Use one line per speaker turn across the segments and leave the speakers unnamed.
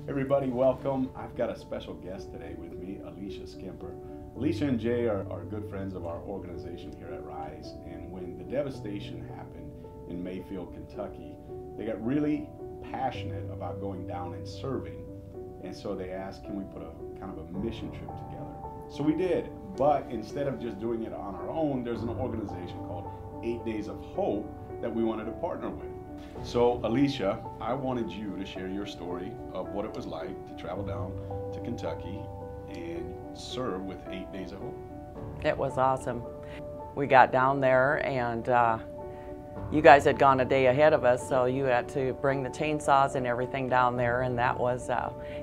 Everybody, welcome. I've got a special guest today with me, Alicia Skimper. Alicia and Jay are good friends of our organization here at Rise, and when the devastation happened in Mayfield, Kentucky, they got really passionate about going down and serving, and so they asked, can we put a kind of a mission trip together? So we did, but instead of just doing it on our own, there's an organization called 8 Days of Hope that we wanted to partner with. So Alicia, I wanted you to share your story of what it was like to travel down to Kentucky and serve with 8 Days of Hope.
It was awesome. We got down there and you guys had gone a day ahead of us, so you had to bring the chainsaws and everything down there, and that was,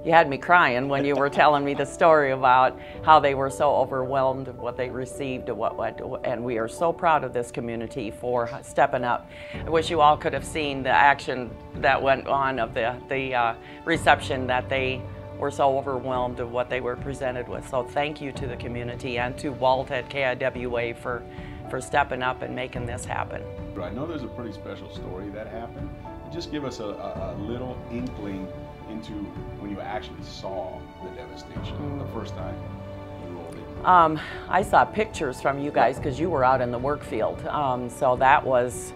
you had me crying when you were telling me the story about how they were so overwhelmed of what they received, and we are so proud of this community for stepping up. I wish you all could have seen the action that went on of the reception, that they were so overwhelmed of what they were presented with. So thank you to the community and to Walt at KIWA for stepping up and making this happen.
I know there's a pretty special story that happened. Just give us a little inkling into when you actually saw the devastation the first time you rolled in.
I saw pictures from you guys because you were out in the work field, so that was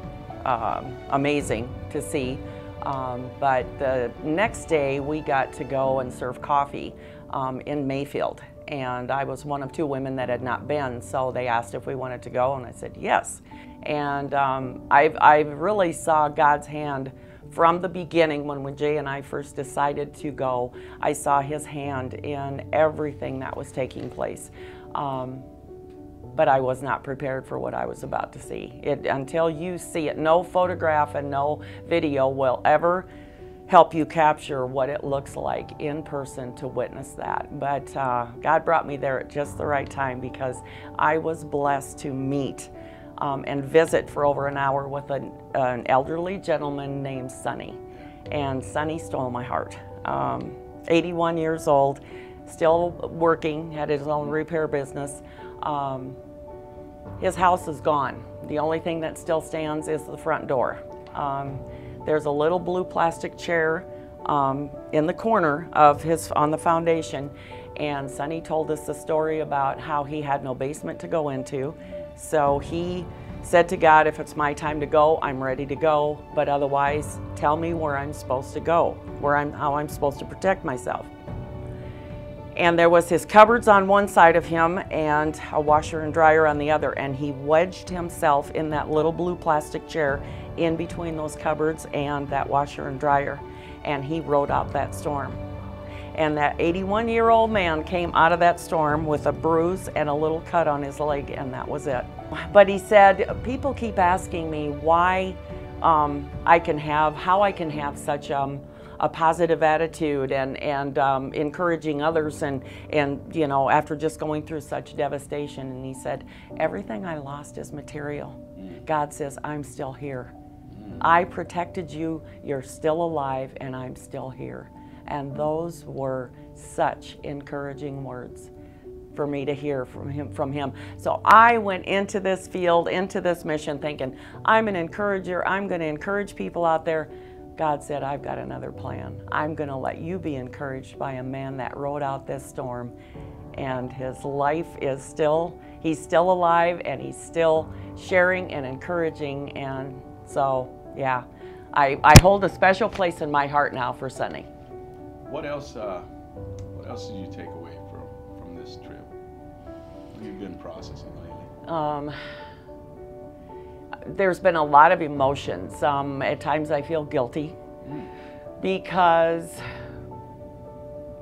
amazing to see. But the next day we got to go and serve coffee in Mayfield. And I was one of 2 women that had not been, so they asked if we wanted to go, and I said yes. And I really saw God's hand from the beginning. When Jay and I first decided to go, I saw His hand in everything that was taking place. But I was not prepared for what I was about to see. Until you see it, no photograph and no video will ever help you capture what it looks like in person to witness that. But God brought me there at just the right time, because I was blessed to meet and visit for over an hour with an elderly gentleman named Sonny. And Sonny stole my heart. 81 years old, still working, had his own repair business. His house is gone. The only thing that still stands is the front door. There's a little blue plastic chair in the corner of on the foundation, and Sonny told us the story about how he had no basement to go into. So he said to God, if it's my time to go, I'm ready to go, but otherwise tell me where I'm supposed to go, how I'm supposed to protect myself. And there was his cupboards on one side of him and a washer and dryer on the other, and he wedged himself in that little blue plastic chair in between those cupboards and that washer and dryer, and he rode out that storm. And that 81-year-old man came out of that storm with a bruise and a little cut on his leg, and that was it. But he said, people keep asking me why how I can have such a positive attitude and encouraging others, and you know, after just going through such devastation. And he said, everything I lost is material. God says, I'm still here. I protected you, you're still alive, and I'm still here. And those were such encouraging words for me to hear from him. So I went into this field, into this mission, thinking, I'm an encourager, I'm going to encourage people out there. God said, I've got another plan. I'm going to let you be encouraged by a man that rode out this storm, and his life is he's still alive, and he's still sharing and encouraging. And so, yeah, I hold a special place in my heart now for Sonny.
What else did you take away from this trip? What have you been processing lately?
There's been a lot of emotions. At times I feel guilty because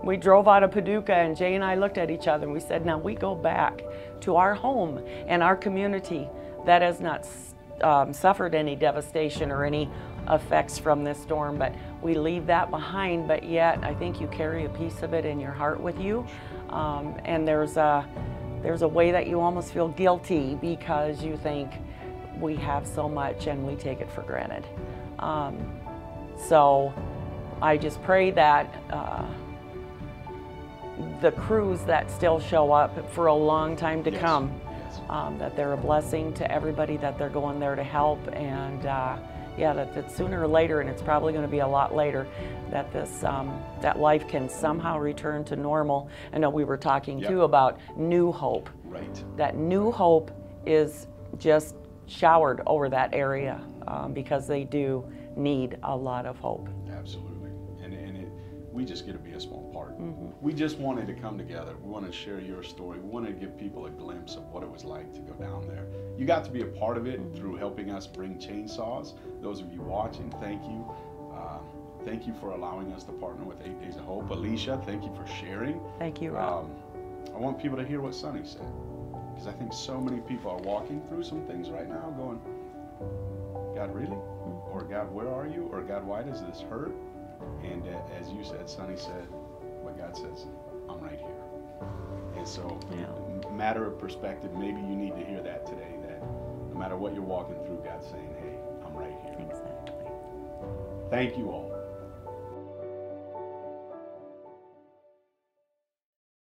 we drove out of Paducah, and Jay and I looked at each other and we said, now we go back to our home and our community that has not suffered any devastation or any effects from this storm, but we leave that behind. But yet I think you carry a piece of it in your heart with you, and there's a way that you almost feel guilty because you think we have so much and we take it for granted. So I just pray that the crews that still show up for a long time to come, that they're a blessing to everybody that they're going there to help. And yeah, that sooner or later, and it's probably going to be a lot later, that that life can somehow return to normal. I know we were talking too about new hope.
Right.
That new hope is just showered over that area because they do need a lot of hope.
Absolutely. And we just get to be a small part. We just wanted to come together. We wanted to share your story. We wanted to give people a glimpse of what it was like to go down there. You got to be a part of it through helping us bring chainsaws. Those of you watching, thank you. Thank you for allowing us to partner with 8 Days of Hope. Alicia, thank you for sharing.
Thank you, Rob.
I want people to hear what Sonny said, because I think so many people are walking through some things right now going, God, really? Or God, where are you? Or God, why does this hurt? And as you said, Sonny said, but God says, I'm right here. And so, matter of perspective, maybe you need to hear that today, that no matter what you're walking through, God's saying, hey, I'm right here.
Exactly.
Thank you all.